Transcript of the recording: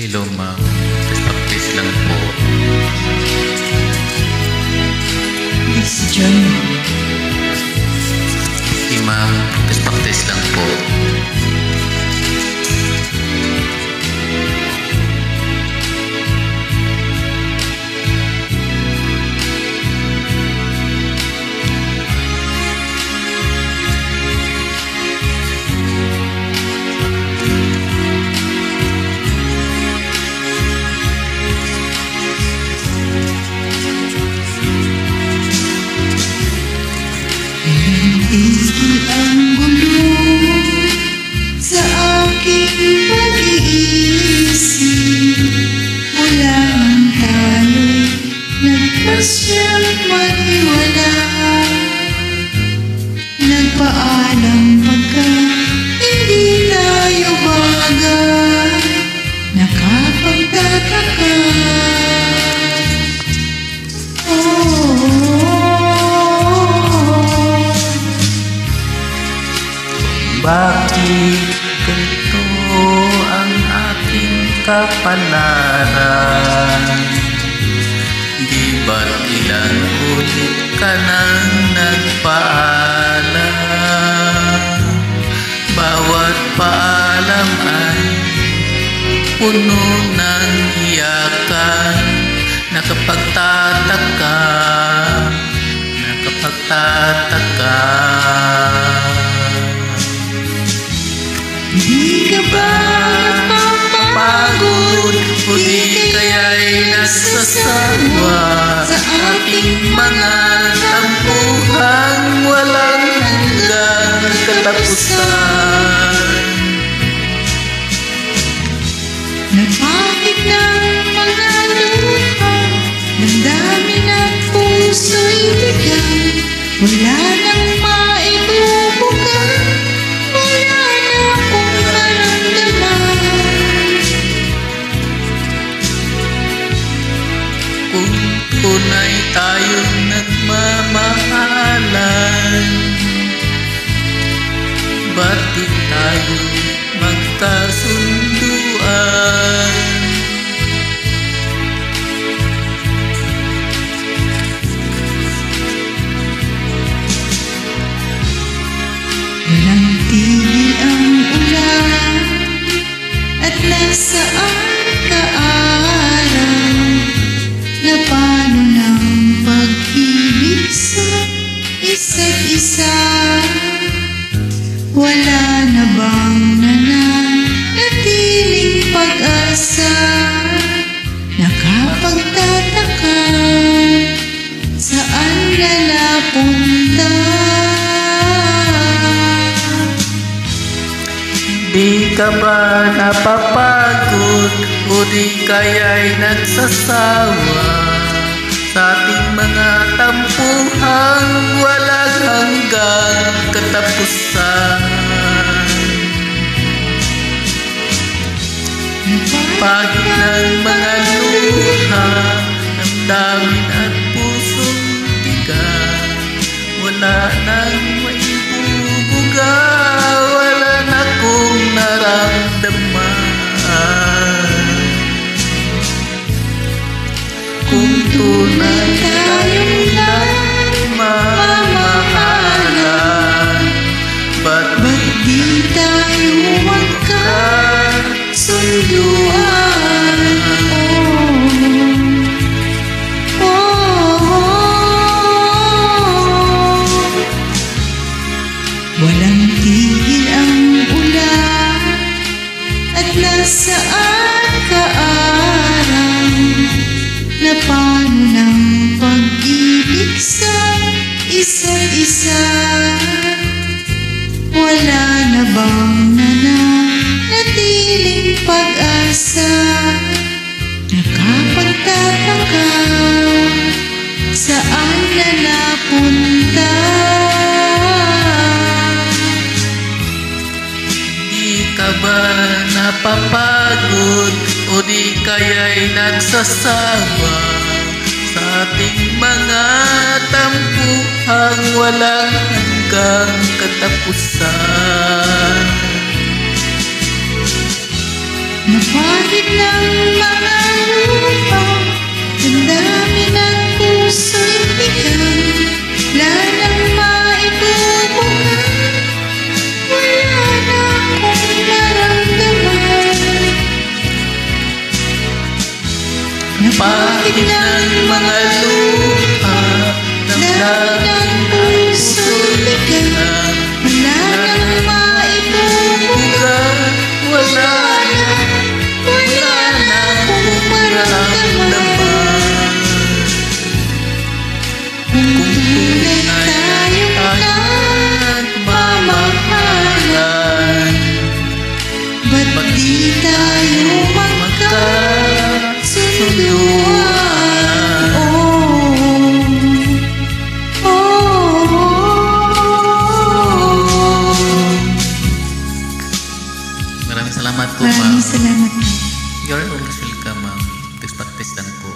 Hello ma'am, practice lang po. Miss Joy. Si ma'am, practice lang po. Hindi ang gulo sa aking pag-iisip. Mula nang tayo'y nagpasyang maghiwala. Nagpaalam pagka hindi tayo bagay. Nakapagtataka. Bakit ganito ang aking kapalaran? Di ba't ilang ulit ka nang nagpaalam? Bawat paalam ay puno ng iyakan. Nakapagtataka. Di ka ba napapagod? O di kaya'y nagsasawa sa ating mga tampuhan walang hanggang katapusan? Napahid ng mga luha, ng dami ng puso'y bigay. Wala nang maibubukay, wala na akong maramdaman. Kung tunay tayong nagmamahalan, ba't di tayo magkasunduan? Walang tigil ang ulan at nasaan ka araw. Na paano ng pag-ibig sa isa't isa? Wala na bang nananatiling pag-asa? Nakapagtataka, saan na napunta? Di ka ba napapagod o di kaya'y nagsasawa sa ating mga tampuhan walang hanggang katapusan? Pahid ng mga luha, damdamin at pusong tigas, wala nang maibubuga, wala na akong naramdaman. Kung tunay tayong nagmamahalan, ba't di tayo magkasunduan? Walang tigil ang ulan at nasaan ka araw. Na paano ng pag-ibig sa isa't isa? Wala na bang nananatiling pag-asa? Nakapagtataka, saan na napunta? di ka ba napapagod o di kaya'y nagsasawa sa ating mga tampuhang walang hanggang katapusan? Napahid ng mga lupa, ang dami ng puso'y bigang, wala nang maitubungan, wala na akong maramdaman. Pahid ng mga luha, ng Dami ng puso'y bigang, wala nang maitubungan, wala na akong maramdaman. Kung tunay tayong nagmamahalan, ba't di tayo magkasunduan? Maraming salamat po, ma'am. Maraming salamat. You're always welcome, ma'am. Practice lang po.